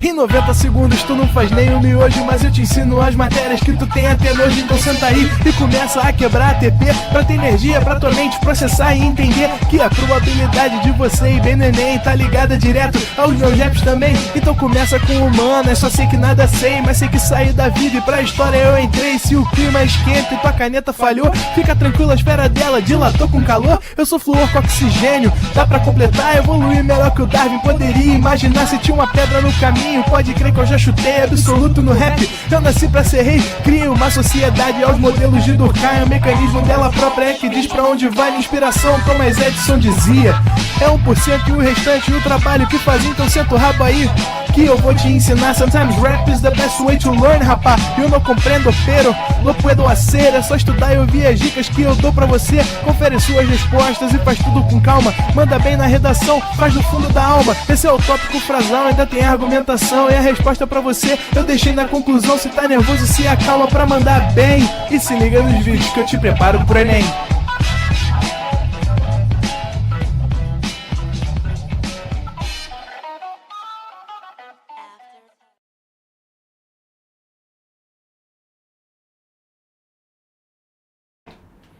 Em 90 segundos tu não faz nem um miojo, mas eu te ensino as matérias que tu tem até nojo. Então senta aí e começa a quebrar ATP pra ter energia pra tua mente processar e entender que a probabilidade de você ir bem no Enem tá ligada direto aos meus raps também. Então começa com humano, só sei que nada sei, mas sei que saí da vida e pra história eu entrei. Se o clima esquenta e tua caneta falhou, fica tranquilo, a esfera dela dilatou com calor. Eu sou flúor com oxigênio, dá pra completar, evoluir melhor que o Darwin poderia imaginar. Se tinha uma pedra no caminho, pode crer que eu já chutei absoluto no rap. Eu nasci pra ser rei, crio uma sociedade aos modelos de Durkheim. O mecanismo dela própria é que diz pra onde vai minha inspiração. Thomas Edison dizia, é 1% e o restante o trabalho que fazia. Então senta o rabo aí que eu vou te ensinar. Sometimes rap is the best way to learn, rapá. Eu não compreendo, pero não puedo hacer. É só estudar e ouvir as dicas que eu dou pra você. Confere suas respostas e faz tudo com calma. Manda bem na redação, faz do fundo da alma. Esse é o tópico frasal, ainda tem argumentação. E a resposta pra você eu deixei na conclusão. Se tá nervoso, se acalma pra mandar bem. E se liga nos vídeos que eu te preparo pro Enem.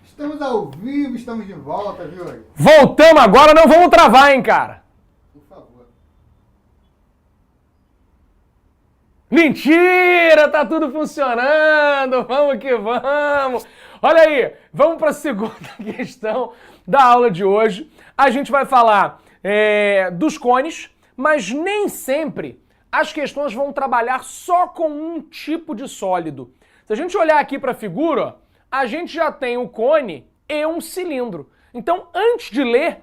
Estamos ao vivo, estamos de volta, viu aí? Voltamos agora, não vamos travar, hein, cara? Por favor. Mentira, tá tudo funcionando, vamos que vamos. Olha aí, vamos para a segunda questão da aula de hoje. A gente vai falar dos cones, mas nem sempre as questões vão trabalhar só com um tipo de sólido. Se a gente olhar aqui para a figura, ó, a gente já tem o cone e um cilindro. Então, antes de ler,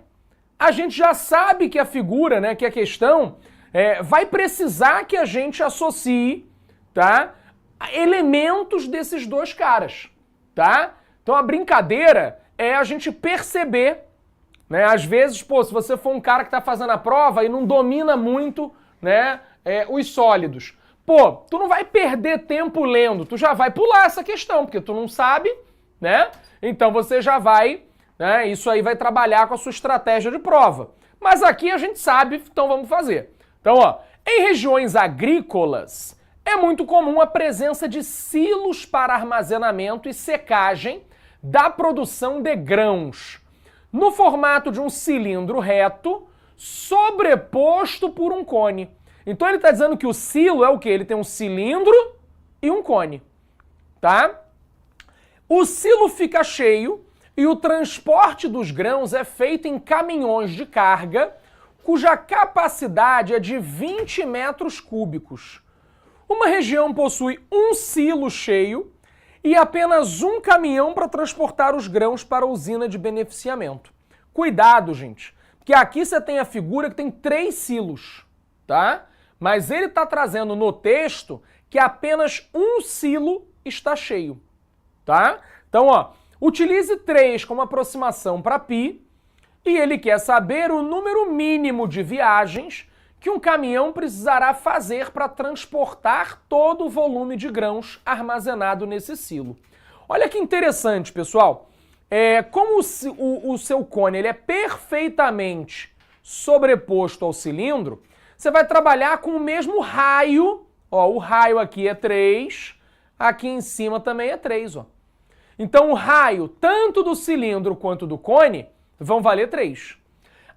a gente já sabe que a figura, né, que a questão vai precisar que a gente associe, tá, elementos desses dois caras, tá? Então, a brincadeira é a gente perceber, né, às vezes, pô, se você for um cara que está fazendo a prova e não domina muito, né, os sólidos, pô, tu não vai perder tempo lendo, tu já vai pular essa questão, porque tu não sabe, né? Então você já vai, né? Isso aí vai trabalhar com a sua estratégia de prova. Mas aqui a gente sabe, então vamos fazer. Então, ó, em regiões agrícolas, é muito comum a presença de silos para armazenamento e secagem da produção de grãos, no formato de um cilindro reto, sobreposto por um cone. Então ele está dizendo que o silo é o quê? Ele tem um cilindro e um cone, tá? O silo fica cheio e o transporte dos grãos é feito em caminhões de carga, cuja capacidade é de 20 metros cúbicos. Uma região possui um silo cheio e apenas um caminhão para transportar os grãos para a usina de beneficiamento. Cuidado, gente, porque aqui você tem a figura que tem 3 silos, tá? Mas ele está trazendo no texto que apenas um silo está cheio, tá? Então, ó, utilize 3 como aproximação para π e ele quer saber o número mínimo de viagens que um caminhão precisará fazer para transportar todo o volume de grãos armazenado nesse silo. Olha que interessante, pessoal. Como o seu cone ele é perfeitamente sobreposto ao cilindro, você vai trabalhar com o mesmo raio. Ó, o raio aqui é 3, aqui em cima também é 3, ó. Então o raio, tanto do cilindro quanto do cone, vão valer 3.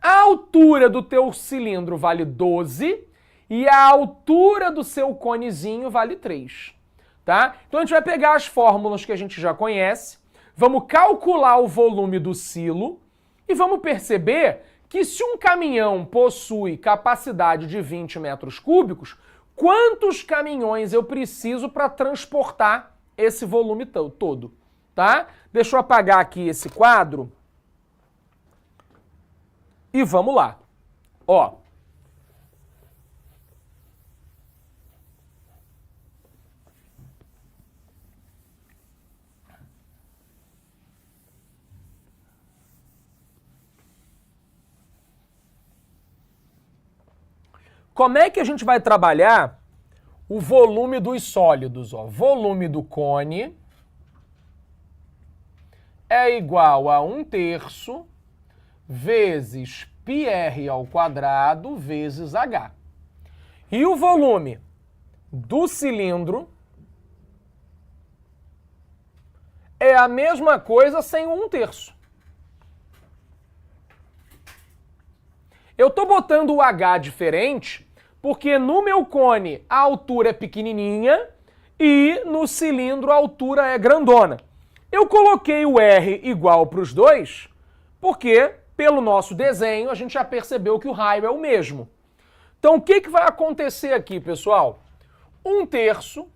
A altura do teu cilindro vale 12 e a altura do seu conezinho vale 3, tá? Então a gente vai pegar as fórmulas que a gente já conhece, vamos calcular o volume do silo e vamos perceber que se um caminhão possui capacidade de 20 metros cúbicos, quantos caminhões eu preciso para transportar esse volume todo, tá? Deixa eu apagar aqui esse quadro e vamos lá. Ó. Como é que a gente vai trabalhar o volume dos sólidos? Ó? Volume do cone é igual a 1/3 vezes πr ao quadrado vezes h. E o volume do cilindro é a mesma coisa sem o 1/3. Eu estou botando o h diferente porque no meu cone a altura é pequenininha e no cilindro a altura é grandona. Eu coloquei o R igual para os dois porque, pelo nosso desenho, a gente já percebeu que o raio é o mesmo. Então, o que vai acontecer aqui, pessoal? 1/3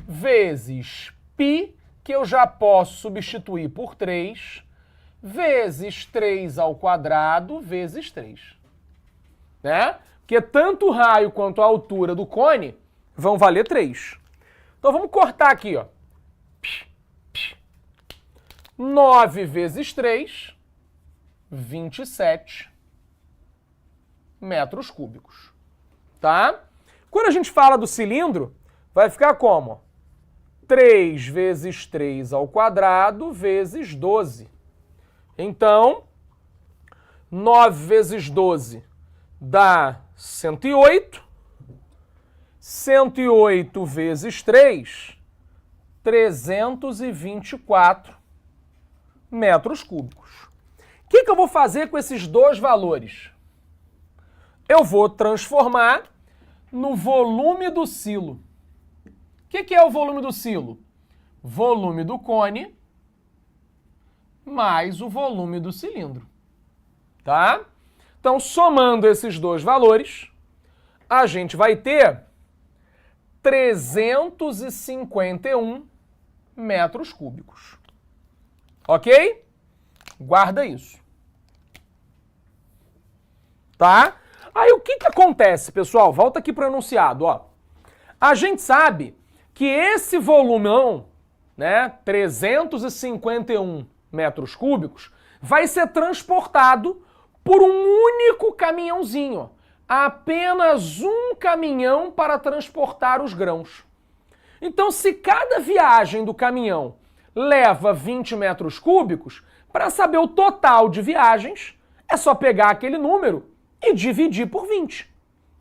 vezes π, que eu já posso substituir por 3, vezes 3 ao quadrado vezes 3. Né? Porque tanto o raio quanto a altura do cone vão valer 3. Então, vamos cortar aqui, ó. 9 vezes 3, 27 metros cúbicos. Tá? Quando a gente fala do cilindro, vai ficar como? 3 vezes 3 ao quadrado vezes 12. Então, 9 vezes 12 dá 108. 108 vezes 3, 324 metros cúbicos. O que eu vou fazer com esses dois valores? Eu vou transformar no volume do silo. O que é o volume do silo? Volume do cone mais o volume do cilindro. Tá? Então, somando esses dois valores, a gente vai ter 351 metros cúbicos. Ok? Guarda isso. Tá? Aí o que acontece, pessoal? Volta aqui para o enunciado, ó. A gente sabe que esse volumão, né, 351 metros cúbicos, vai ser transportado por um único caminhãozinho. Apenas um caminhão para transportar os grãos. Então, se cada viagem do caminhão leva 20 metros cúbicos, para saber o total de viagens, é só pegar aquele número e dividir por 20,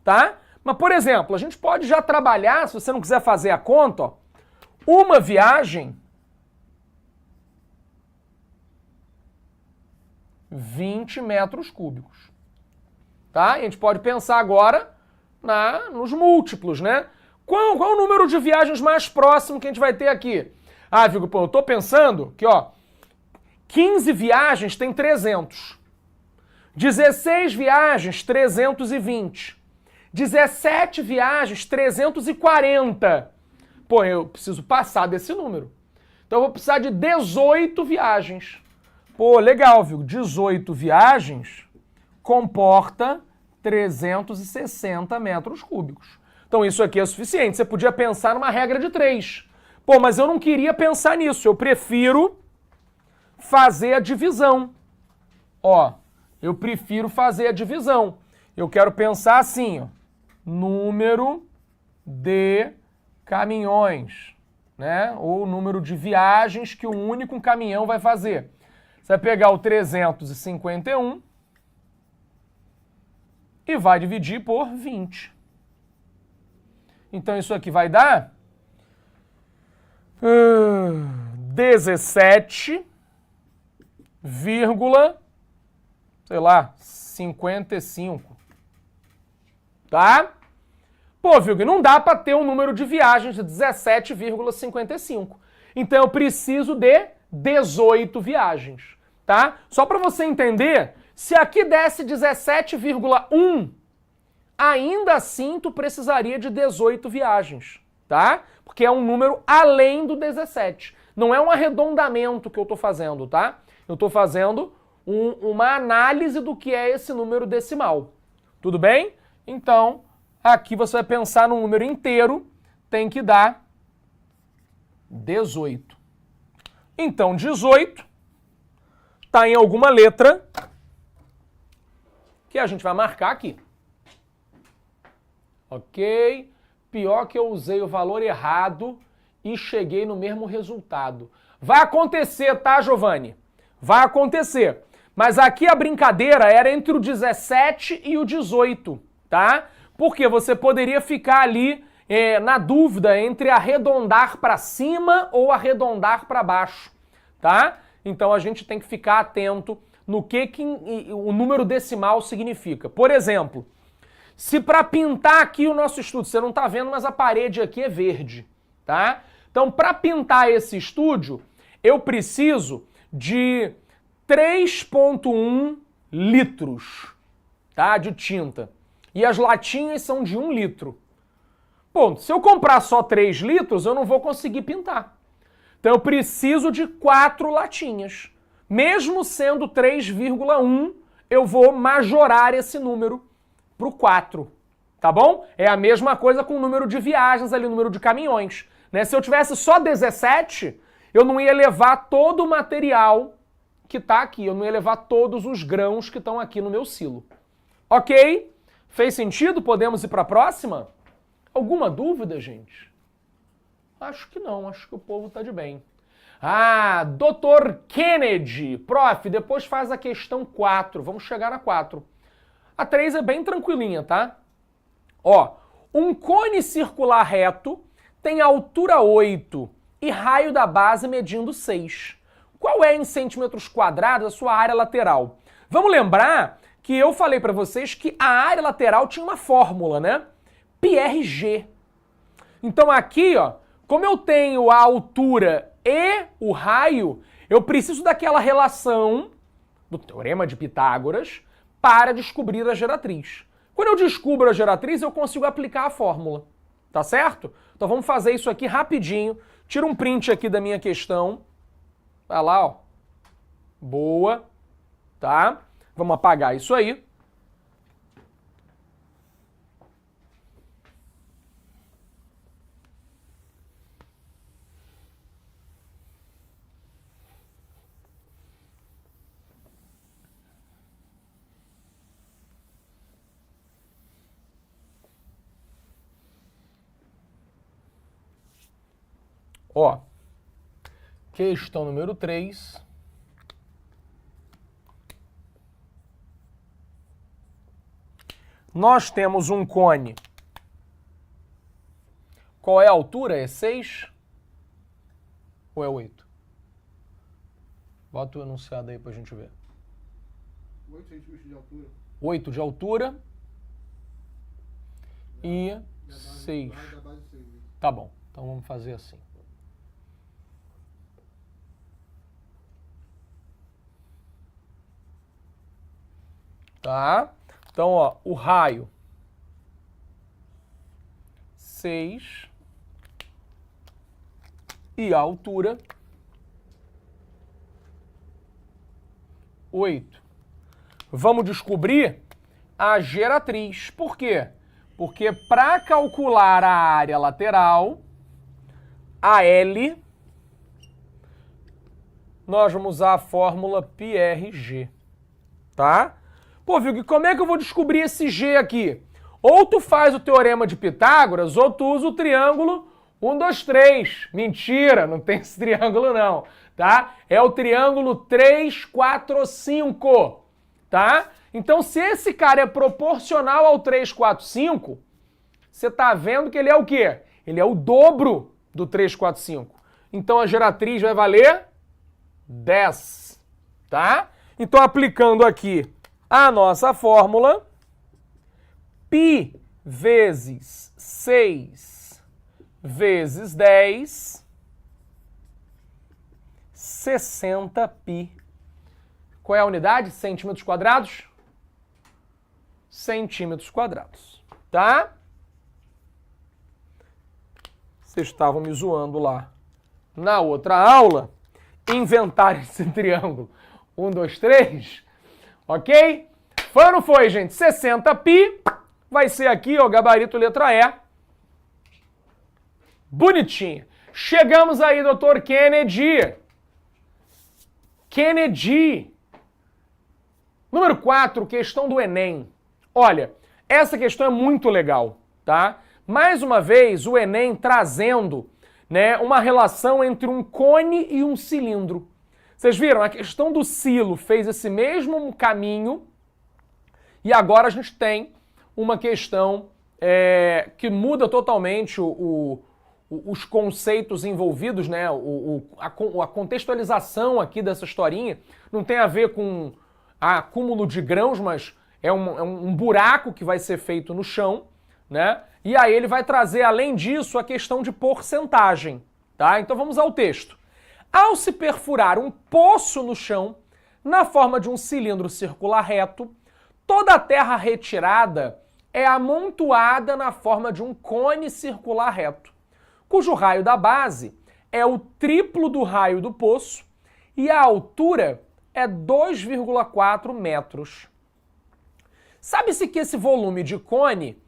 tá? Mas, por exemplo, a gente pode já trabalhar, se você não quiser fazer a conta, ó, uma viagem, 20 metros cúbicos. Tá? E a gente pode pensar agora nos múltiplos, né? Qual o número de viagens mais próximo que a gente vai ter aqui? Ah, Vigo, pô, eu tô pensando que, ó, 15 viagens tem 300. 16 viagens, 320. 17 viagens, 340. Pô, eu preciso passar desse número. Então eu vou precisar de 18 viagens. Pô, legal, Vigo. 18 viagens comporta 360 metros cúbicos. Então isso aqui é suficiente. Você podia pensar numa regra de 3. Pô, mas eu não queria pensar nisso. Eu prefiro fazer a divisão. Ó, eu prefiro fazer a divisão. Eu quero pensar assim, ó, número de caminhões, né? Ou número de viagens que um único caminhão vai fazer. Você vai pegar o 351 e vai dividir por 20. Então isso aqui vai dar 17, sei lá, 55. Tá? Pô, Vilg, não dá para ter um número de viagens de 17,55. Então eu preciso de 18 viagens, tá? Só para você entender, se aqui desse 17,1, ainda assim tu precisaria de 18 viagens, tá? Porque é um número além do 17. Não é um arredondamento que eu tô fazendo, tá? Eu tô fazendo uma análise do que é esse número decimal. Tudo bem? Então, aqui você vai pensar no número inteiro, tem que dar 18. Então, 18 está em alguma letra que a gente vai marcar aqui. Ok? Pior que eu usei o valor errado e cheguei no mesmo resultado. Vai acontecer, tá, Giovanni? Vai acontecer. Mas aqui a brincadeira era entre o 17 e o 18, tá? Porque você poderia ficar ali na dúvida entre arredondar para cima ou arredondar para baixo, tá? Então a gente tem que ficar atento no que o número decimal significa. Por exemplo, se para pintar aqui o nosso estúdio, você não está vendo, mas a parede aqui é verde, tá? Então, para pintar esse estúdio, eu preciso de 3,1 litros, tá? De tinta. E as latinhas são de 1 litro. Bom, se eu comprar só 3 litros, eu não vou conseguir pintar. Então, eu preciso de 4 latinhas. Mesmo sendo 3,1, eu vou majorar esse número para o 4, tá bom? É a mesma coisa com o número de viagens ali, o número de caminhões, né? Se eu tivesse só 17, eu não ia levar todo o material que está aqui, eu não ia levar todos os grãos que estão aqui no meu silo. Ok? Fez sentido? Podemos ir para a próxima? Alguma dúvida, gente? Acho que não, acho que o povo está de bem. Ah, Dr. Kennedy. Prof, depois faz a questão 4, vamos chegar na 4. A 3 é bem tranquilinha, tá? Ó, um cone circular reto tem altura 8 e raio da base medindo 6. Qual é em centímetros quadrados a sua área lateral? Vamos lembrar que eu falei para vocês que a área lateral tinha uma fórmula, né? πRg. Então aqui, ó, como eu tenho a altura e o raio, eu preciso daquela relação do Teorema de Pitágoras para descobrir a geratriz. Quando eu descubro a geratriz, eu consigo aplicar a fórmula, tá certo? Então vamos fazer isso aqui rapidinho. Tira um print aqui da minha questão. Vai lá, ó. Boa. Tá? Vamos apagar isso aí. Ó, questão número 3. Nós temos um cone. Qual é a altura? É 6? Ou é 8? Bota o enunciado aí pra gente ver. 8 centímetros de altura. 8 de altura e 6. Tá bom, então vamos fazer assim. Tá? Então, ó, o raio 6 e a altura 8. Vamos descobrir a geratriz. Por quê? Porque para calcular a área lateral, a L, nós vamos usar a fórmula πRg, tá? Pô, Vilg, como é que eu vou descobrir esse G aqui? Ou tu faz o Teorema de Pitágoras, ou tu usa o triângulo 1, 2, 3. Mentira, não tem esse triângulo não, tá? É o triângulo 3, 4, 5, tá? Então, se esse cara é proporcional ao 3, 4, 5, você tá vendo que ele é o quê? Ele é o dobro do 3, 4, 5. Então, a geratriz vai valer 10, tá? Então, aplicando aqui a nossa fórmula, π vezes 6 vezes 10, 60π. Qual é a unidade? Centímetros quadrados? Centímetros quadrados, tá? Vocês estavam me zoando lá na outra aula, inventar esse triângulo 1, 2, 3, ok? Foi ou não foi, gente? 60π vai ser aqui, ó, gabarito letra E. Bonitinho. Chegamos aí, Dr. Kennedy. Kennedy. Número 4, questão do Enem. Olha, essa questão é muito legal, tá? Mais uma vez, o Enem trazendo né, uma relação entre um cone e um cilindro. Vocês viram? A questão do silo fez esse mesmo caminho e agora a gente tem uma questão que muda totalmente os conceitos envolvidos, né? A contextualização aqui dessa historinha não tem a ver com acúmulo de grãos, mas é um buraco que vai ser feito no chão, né? E aí ele vai trazer, além disso, a questão de porcentagem, tá? Então vamos ao texto. Ao se perfurar um poço no chão, na forma de um cilindro circular reto, toda a terra retirada é amontoada na forma de um cone circular reto, cujo raio da base é o triplo do raio do poço e a altura é 2,4 metros. Sabe-se que esse volume de cone,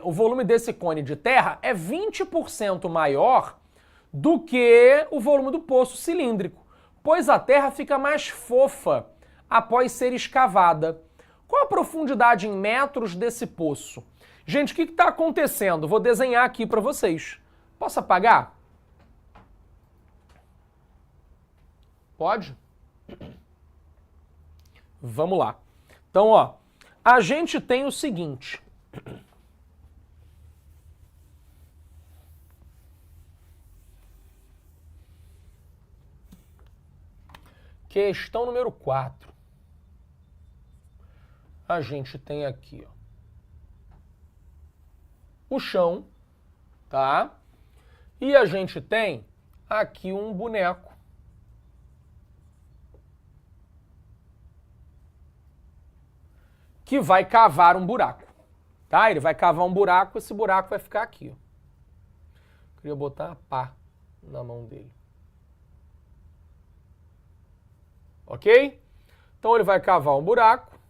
o volume desse cone de terra é 20% maior do que o volume do poço cilíndrico, pois a terra fica mais fofa após ser escavada. Qual a profundidade em metros desse poço? Gente, o que está acontecendo? Vou desenhar aqui para vocês. Posso apagar? Pode? Vamos lá. Então, ó, a gente tem o seguinte. Questão número 4. A gente tem aqui, ó, o chão, tá? E a gente tem aqui um boneco. Que vai cavar um buraco, tá? Ele vai cavar um buraco, esse buraco vai ficar aqui, ó. Queria botar a pá na mão dele. Ok? Então ele vai cavar um buraco.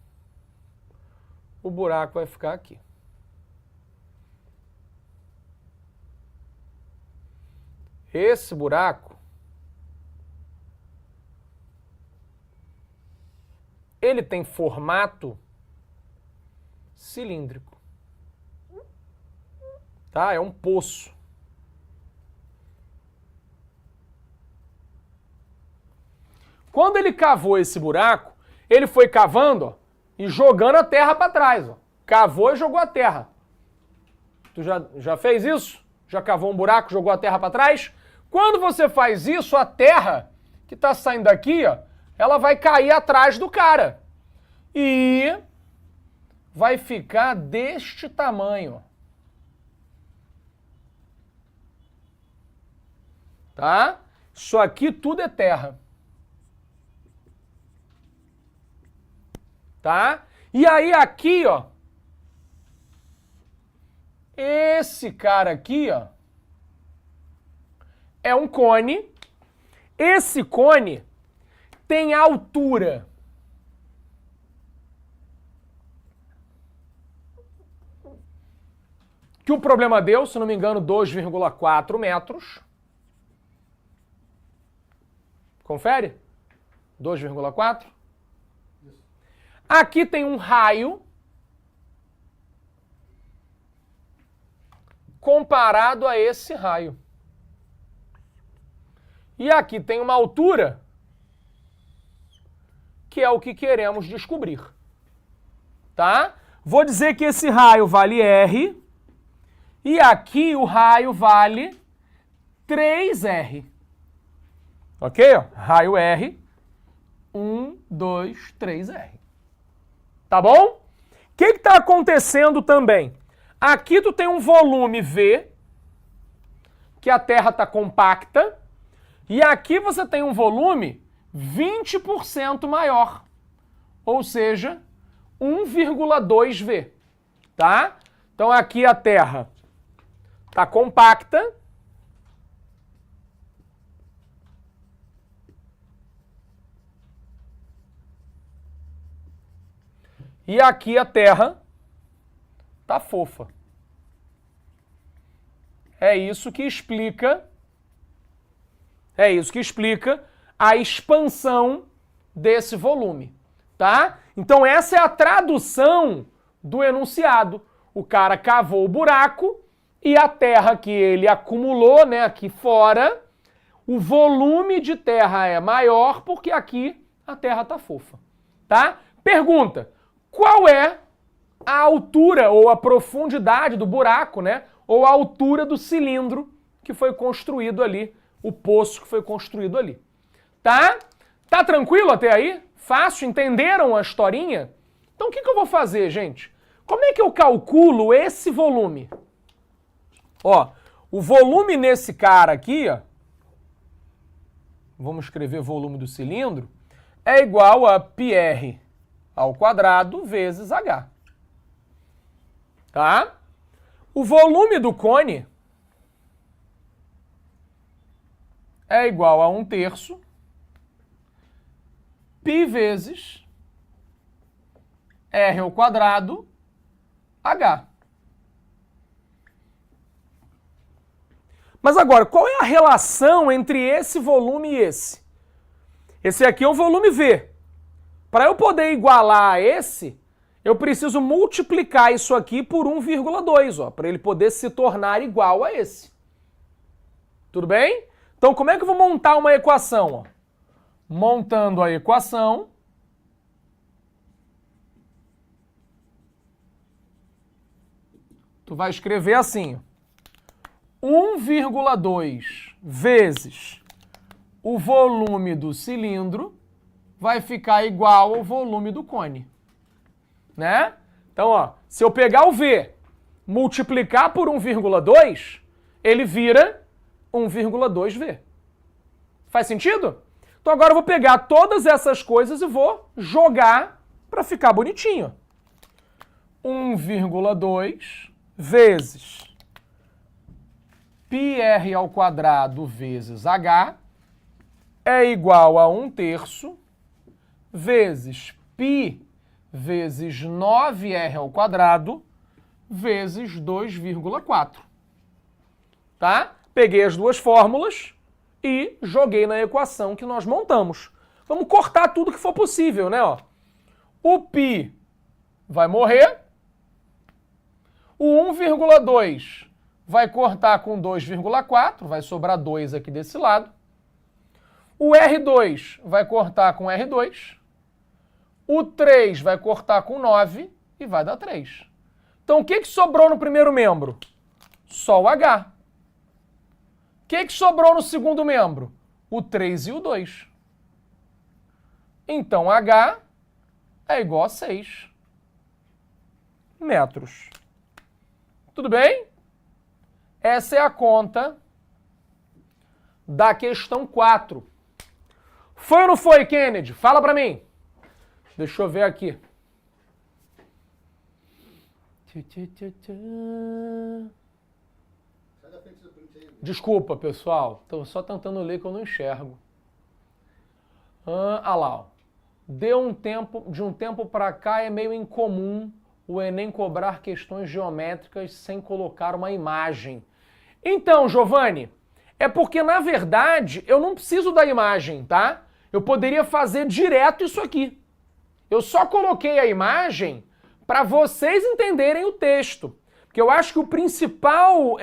O buraco vai ficar aqui. Esse buraco, ele tem formato cilíndrico. Tá? É um poço. Quando ele cavou esse buraco, ele foi cavando, ó, e jogando a terra para trás. Ó. Cavou e jogou a terra. Tu já fez isso? Já cavou um buraco, jogou a terra para trás? Quando você faz isso, a terra que está saindo daqui, ó, ela vai cair atrás do cara. E vai ficar deste tamanho. Tá? Isso aqui tudo é terra. Tá? E aí aqui, ó, esse cara aqui, ó, é um cone. Esse cone tem altura. Que o problema deu, se não me engano, 2,4 metros. Confere? 2,4. Aqui tem um raio comparado a esse raio. E aqui tem uma altura que é o que queremos descobrir. Tá? Vou dizer que esse raio vale R e aqui o raio vale 3R. Ok? Raio R, 1, 2, 3R. Tá bom? O que está acontecendo também? Aqui tu tem um volume V, que a Terra está compacta, e aqui você tem um volume 20% maior, ou seja, 1,2 V, tá? Então aqui a Terra está compacta, e aqui a Terra tá fofa. É isso que explica a expansão desse volume, tá? Então essa é a tradução do enunciado. O cara cavou o buraco e a terra que ele acumulou, né, aqui fora, o volume de terra é maior porque aqui a terra tá fofa, tá? Pergunta, qual é a altura ou a profundidade do buraco, né, ou a altura do cilindro que foi construído ali, o poço que foi construído ali, tá? Tá tranquilo até aí? Fácil? Entenderam a historinha? Então o que eu vou fazer, gente? Como é que eu calculo esse volume? Ó, o volume nesse cara aqui, ó, vamos escrever volume do cilindro, é igual a πr ao quadrado vezes h. Tá? O volume do cone é igual a 1/3 π vezes r ao quadrado h. Mas agora, qual é a relação entre esse volume e esse? Esse aqui é o volume V. Para eu poder igualar a esse, eu preciso multiplicar isso aqui por 1,2, ó, para ele poder se tornar igual a esse. Tudo bem? Então, como é que eu vou montar uma equação? Ó? Montando a equação, tu vai escrever assim, ó. 1,2 vezes o volume do cilindro vai ficar igual ao volume do cone, né? Então, ó, se eu pegar o V, multiplicar por 1,2, ele vira 1,2V. Faz sentido? Então agora eu vou pegar todas essas coisas e vou jogar para ficar bonitinho. 1,2 vezes πr ao quadrado vezes h é igual a 1/3 vezes π vezes 9r ao quadrado vezes 2,4. Tá? Peguei as duas fórmulas e joguei na equação que nós montamos. Vamos cortar tudo que for possível, né? Ó. O π vai morrer. O 1,2 vai cortar com 2,4, vai sobrar 2 aqui desse lado. O R2 vai cortar com R2. O 3 vai cortar com 9 e vai dar 3. Então, o que sobrou no primeiro membro? Só o H. O que sobrou no segundo membro? O 3 e o 2. Então, H é igual a 6 metros. Tudo bem? Essa é a conta da questão 4. Foi ou não foi, Kennedy? Fala pra mim. Deixa eu ver aqui. Desculpa, pessoal. Estou só tentando ler que eu não enxergo. Ah lá. Ó. De um tempo para cá é meio incomum o Enem cobrar questões geométricas sem colocar uma imagem. Então, Giovanni, é porque, na verdade, eu não preciso da imagem, tá? Eu poderia fazer direto isso aqui. Eu só coloquei a imagem para vocês entenderem o texto. Porque eu acho que o principal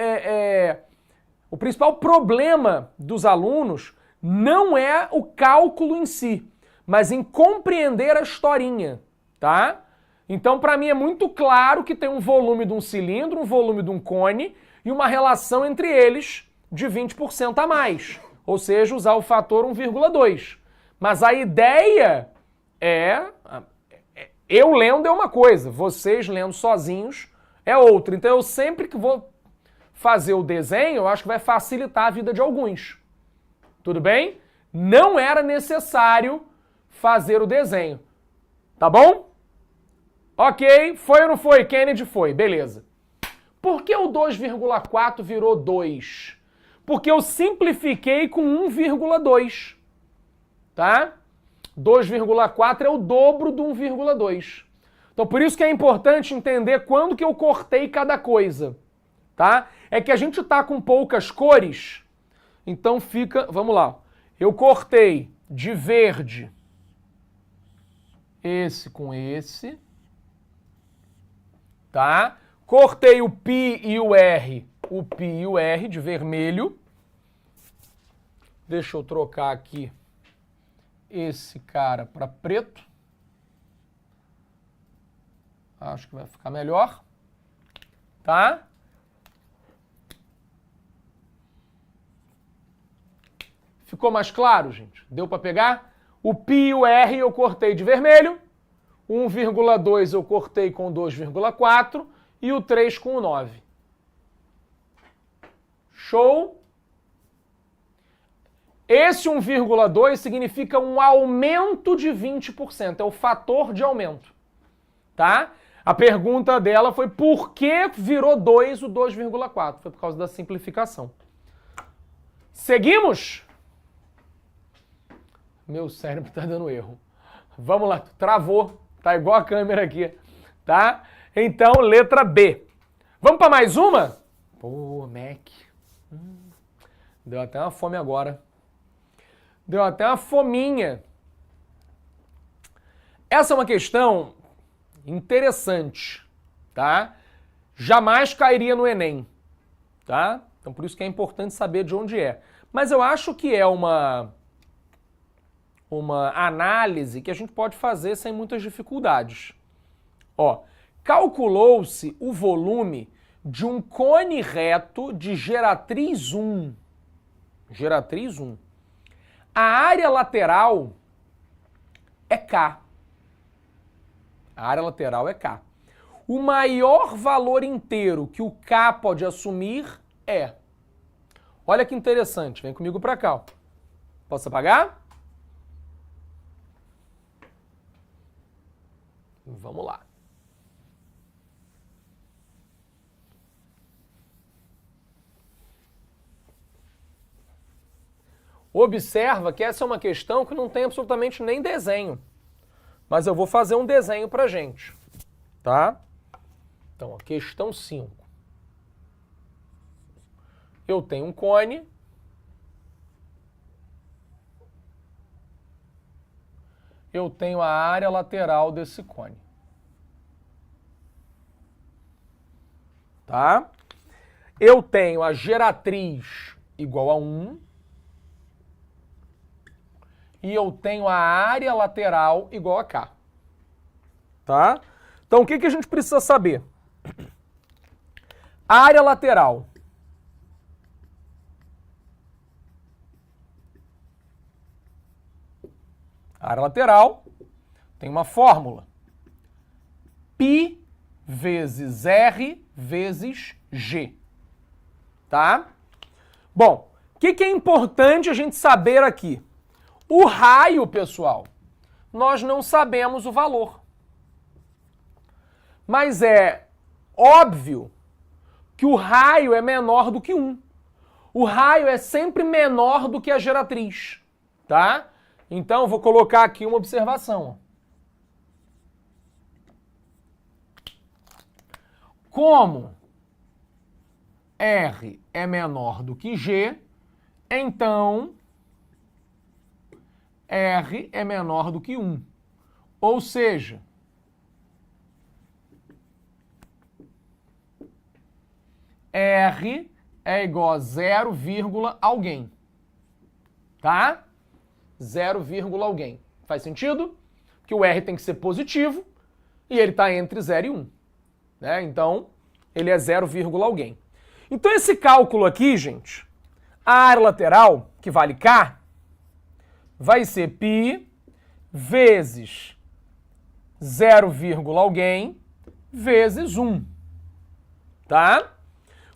problema dos alunos não é o cálculo em si, mas em compreender a historinha, tá? Então, para mim é muito claro que tem um volume de um cilindro, um volume de um cone e uma relação entre eles de 20% a mais. Ou seja, usar o fator 1,2. Mas a ideia eu lendo é uma coisa, vocês lendo sozinhos é outra. Então eu sempre que vou fazer o desenho, eu acho que vai facilitar a vida de alguns. Tudo bem? Não era necessário fazer o desenho. Tá bom? Ok, foi ou não foi? Kennedy foi, beleza. Por que o 2,4 virou 2? Porque eu simplifiquei com 1,2. Tá? 2,4 é o dobro do 1,2. Então por isso que é importante entender quando que eu cortei cada coisa. Tá? É que a gente tá com poucas cores, então fica... Vamos lá. Eu cortei de verde esse com esse. Tá? Cortei o π e o R o Π e o R de vermelho. Deixa eu trocar aqui esse cara para preto. Acho que vai ficar melhor. Tá? Ficou mais claro, gente? Deu para pegar? O Π e o R eu cortei de vermelho. 1,2 eu cortei com 2,4 e o 3 com o 9. Show? Esse 1,2 significa um aumento de 20%, é o fator de aumento, tá? A pergunta dela foi por que virou 2 o 2,4? Foi por causa da simplificação. Seguimos? Meu cérebro tá dando erro. Vamos lá, travou. Tá igual a câmera aqui, tá? Então, letra B. Vamos para mais uma? Pô, Mac. Deu até uma fome agora. Deu até uma fominha. Essa é uma questão interessante, tá? Jamais cairia no Enem, tá? Então, por isso que é importante saber de onde é. Mas eu acho que é uma análise que a gente pode fazer sem muitas dificuldades. Ó, calculou-se o volume de um cone reto de geratriz 1. Geratriz 1. A área lateral é K. A área lateral é K. O maior valor inteiro que o K pode assumir é... Olha que interessante, vem comigo para cá. Ó. Posso apagar? Vamos lá. Observa que essa é uma questão que não tem absolutamente nem desenho. Mas eu vou fazer um desenho pra gente. Tá? Então, a questão 5. Eu tenho um cone. Eu tenho a área lateral desse cone. Tá? Eu tenho a geratriz igual a 1. E eu tenho a área lateral igual a K. Tá? Então, o que a gente precisa saber? Área lateral. A área lateral tem uma fórmula. Π vezes R vezes G. Tá? Bom, o que é importante a gente saber aqui? O raio, pessoal, nós não sabemos o valor. Mas é óbvio que o raio é menor do que 1. O raio é sempre menor do que a geratriz, tá? Então, eu vou colocar aqui uma observação. Como R é menor do que G, então R é menor do que 1. Ou seja, R é igual a 0, alguém. Tá? 0, alguém. Faz sentido? Que o R tem que ser positivo e ele está entre 0 e 1. Né? Então, ele é 0, alguém. Então, esse cálculo aqui, gente, a área lateral, que vale K, vai ser π vezes 0, alguém vezes 1. Tá?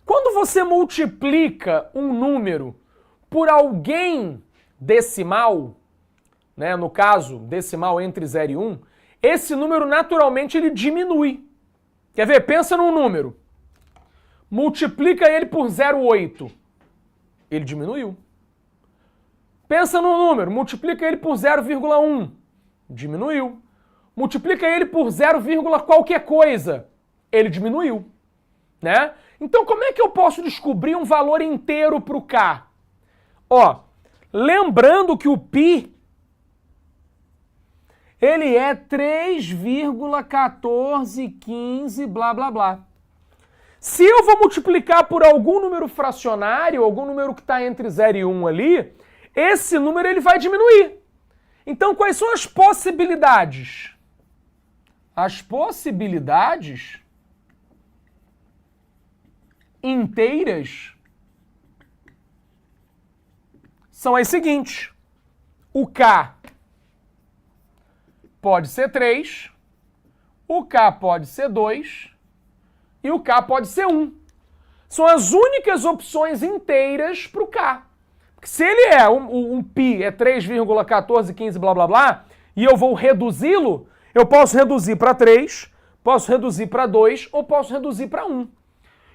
Quando você multiplica um número por alguém decimal, né, no caso, decimal entre 0 e 1, esse número naturalmente ele diminui. Quer ver? Pensa num número. Multiplica ele por 0,8. Ele diminuiu. Pensa num número. Multiplica ele por 0,1. Diminuiu. Multiplica ele por 0, qualquer coisa. Ele diminuiu. Né? Então, como é que eu posso descobrir um valor inteiro para o K? Ó, lembrando que o π ele é 3,1415 blá blá blá. Se eu vou multiplicar por algum número fracionário, algum número que está entre 0 e 1 ali, esse número ele vai diminuir. Então, quais são as possibilidades? As possibilidades inteiras são as seguintes. O K pode ser 3, o K pode ser 2 e o K pode ser 1. São as únicas opções inteiras para o K. Se ele é um π, é 3,1415, blá, blá, blá, e eu vou reduzi-lo, eu posso reduzir para 3, posso reduzir para 2 ou posso reduzir para 1.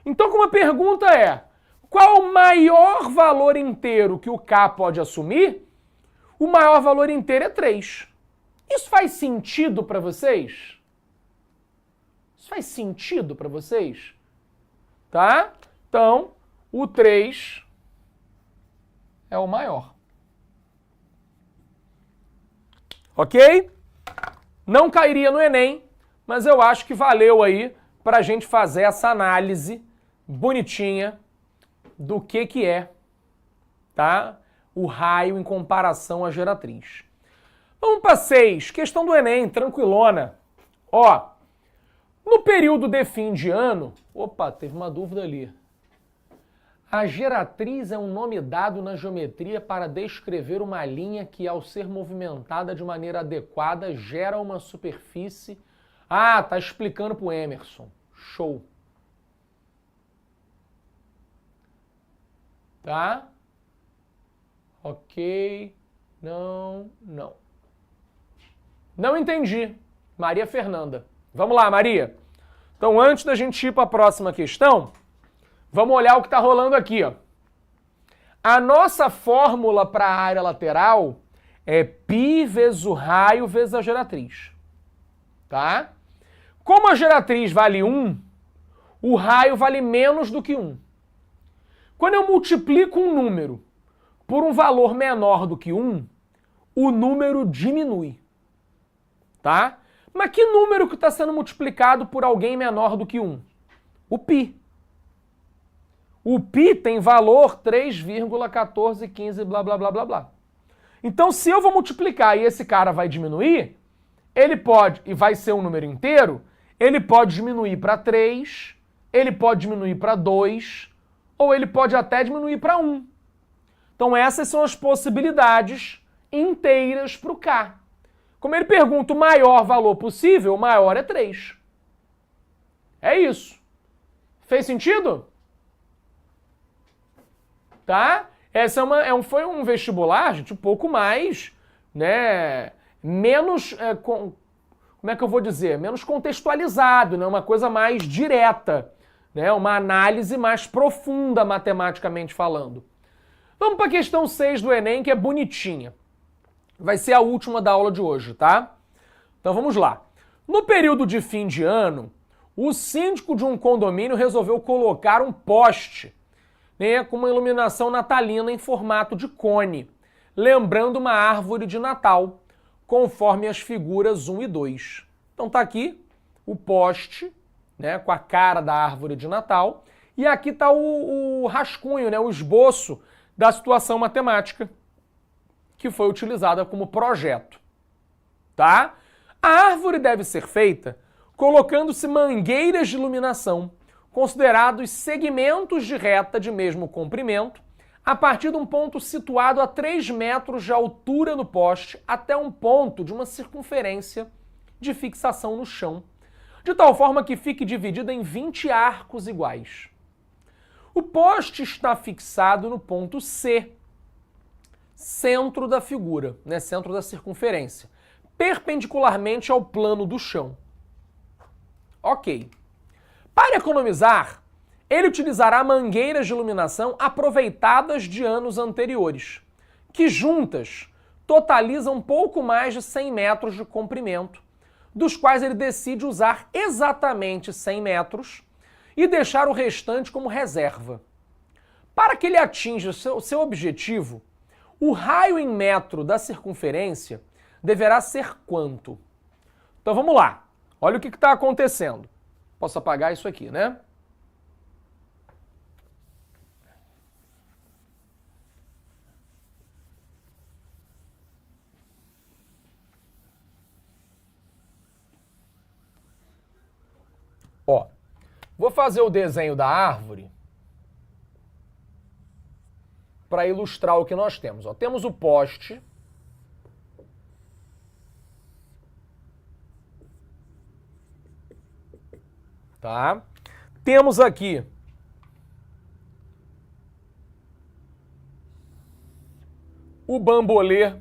Então, como a pergunta é, qual o maior valor inteiro que o K pode assumir? O maior valor inteiro é 3. Isso faz sentido para vocês? Isso faz sentido para vocês? Tá? Então, o 3 é o maior. Ok? Não cairia no Enem, mas eu acho que valeu aí para a gente fazer essa análise bonitinha do que é, tá? O raio em comparação à geratriz. Vamos para 6, questão do Enem, tranquilona. Ó, no período de fim de ano... Opa, teve uma dúvida ali. A geratriz é um nome dado na geometria para descrever uma linha que, ao ser movimentada de maneira adequada, gera uma superfície... Ah, tá explicando pro Emerson. Show. Tá? Ok. Não. Não entendi. Maria Fernanda. Vamos lá, Maria. Então, antes da gente ir para a próxima questão, vamos olhar o que está rolando aqui, ó. A nossa fórmula para a área lateral é π vezes o raio vezes a geratriz. Tá? Como a geratriz vale 1, o raio vale menos do que 1. Quando eu multiplico um número por um valor menor do que 1, o número diminui. Tá? Mas que número que está sendo multiplicado por alguém menor do que 1? O π. O π tem valor 3,1415, blá, blá, blá, blá, blá. Então, se eu vou multiplicar e esse cara vai diminuir, ele pode, e vai ser um número inteiro, ele pode diminuir para 3, ele pode diminuir para 2, ou ele pode até diminuir para 1. Então, essas são as possibilidades inteiras para o K. Como ele pergunta o maior valor possível, o maior é 3. É isso. Fez sentido? Tá? Essa foi um vestibular, gente, um pouco mais, né, menos, como é que eu vou dizer? Menos contextualizado, né, uma coisa mais direta, né, uma análise mais profunda matematicamente falando. Vamos para a questão 6 do Enem, que é bonitinha. Vai ser a última da aula de hoje, tá? Então vamos lá. No período de fim de ano, o síndico de um condomínio resolveu colocar um poste, né, com uma iluminação natalina em formato de cone, lembrando uma árvore de Natal, conforme as figuras 1 e 2. Então tá aqui o poste, né, com a cara da árvore de Natal, e aqui tá o rascunho, né, o esboço da situação matemática que foi utilizada como projeto, tá? A árvore deve ser feita colocando-se mangueiras de iluminação, considerados segmentos de reta de mesmo comprimento, a partir de um ponto situado a 3 metros de altura no poste até um ponto de uma circunferência de fixação no chão, de tal forma que fique dividida em 20 arcos iguais. O poste está fixado no ponto C, centro da figura, né, centro da circunferência, perpendicularmente ao plano do chão. Ok. Para economizar, ele utilizará mangueiras de iluminação aproveitadas de anos anteriores, que juntas totalizam pouco mais de 100 metros de comprimento, dos quais ele decide usar exatamente 100 metros e deixar o restante como reserva. Para que ele atinja seu objetivo, o raio em metro da circunferência deverá ser quanto? Então vamos lá. Olha o que está acontecendo. Posso apagar isso aqui, né? Ó, vou fazer o desenho da árvore para ilustrar o que nós temos. Ó, temos o poste. Tá? Temos aqui o bambolê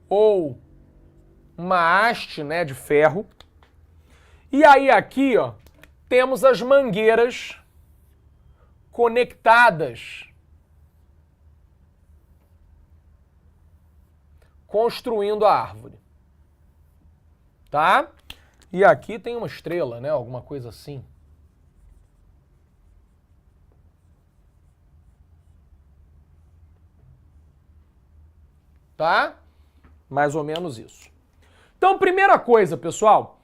ou uma haste, né, de ferro. E aí aqui, ó, temos as mangueiras conectadas, construindo a árvore. Tá? E aqui tem uma estrela, né? Alguma coisa assim. Tá? Mais ou menos isso. Então, primeira coisa, pessoal.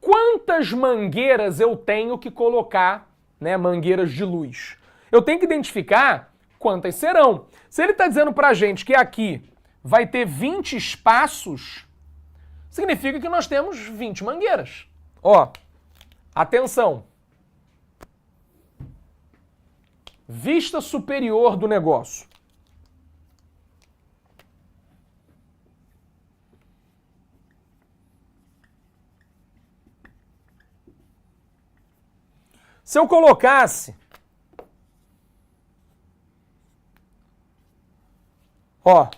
Quantas mangueiras eu tenho que colocar, né? Mangueiras de luz. Eu tenho que identificar quantas serão. Se ele está dizendo pra gente que aqui vai ter 20 espaços, significa que nós temos 20 mangueiras. Ó, atenção. Vista superior do negócio. Se eu colocasse, ó,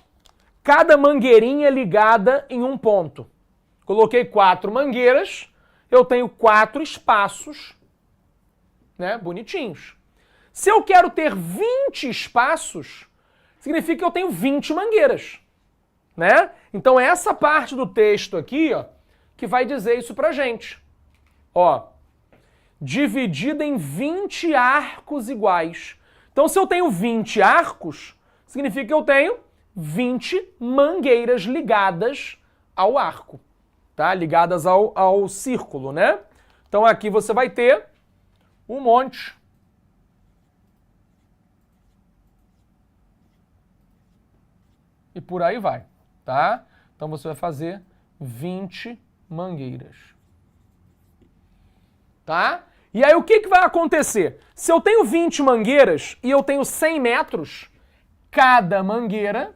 cada mangueirinha ligada em um ponto. Coloquei 4 mangueiras, eu tenho 4 espaços, né, bonitinhos. Se eu quero ter 20 espaços, significa que eu tenho 20 mangueiras, né? Então essa parte do texto aqui, ó, que vai dizer isso pra gente. Ó, dividida em 20 arcos iguais. Então se eu tenho 20 arcos, significa que eu tenho 20 mangueiras ligadas ao arco, tá? Ligadas ao círculo, né? Então aqui você vai ter um monte. E por aí vai, tá? Então você vai fazer 20 mangueiras. Tá? E aí o que vai acontecer? Se eu tenho 20 mangueiras e eu tenho 100 metros, cada mangueira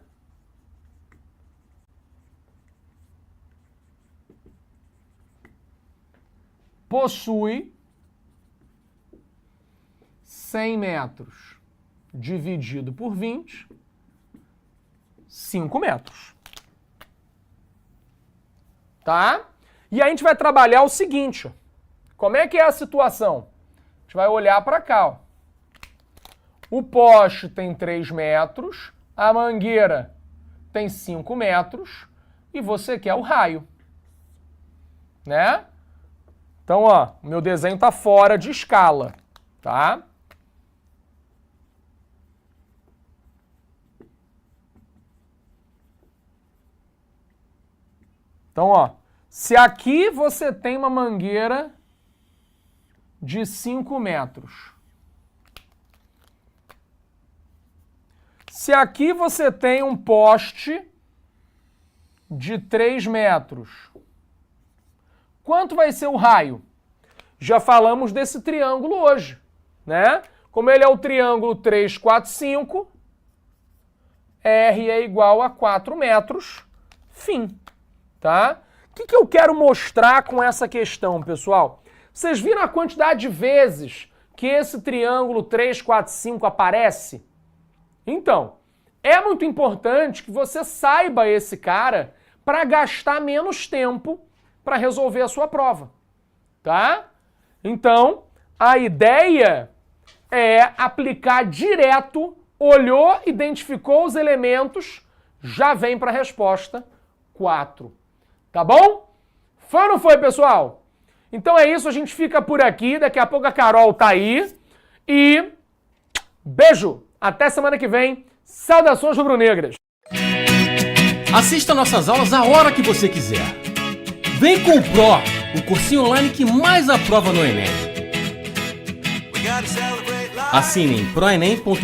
possui 100 metros dividido por 20, 5 metros. Tá? E aí a gente vai trabalhar o seguinte, ó. Como é que é a situação? A gente vai olhar para cá, ó. O poste tem 3 metros, a mangueira tem 5 metros e você quer o raio, né? Então, ó, o meu desenho tá fora de escala, tá? Então, ó, se aqui você tem uma mangueira de 5 metros, se aqui você tem um poste de 3 metros, quanto vai ser o raio? Já falamos desse triângulo hoje, né? Como ele é o triângulo 3, 4, 5, R é igual a 4 metros, fim. Tá? O que eu quero mostrar com essa questão, pessoal? Vocês viram a quantidade de vezes que esse triângulo 3, 4, 5 aparece? Então, é muito importante que você saiba esse cara para gastar menos tempo para resolver a sua prova, tá? Então, a ideia é aplicar direto, olhou, identificou os elementos, já vem para a resposta 4. Tá bom? Foi ou não foi, pessoal? Então é isso, a gente fica por aqui. Daqui a pouco a Carol tá aí. E beijo! Até semana que vem. Saudações rubro-negras! Assista nossas aulas a hora que você quiser. Vem com o Pro, o cursinho online que mais aprova no Enem. Assine em proenem.com.br.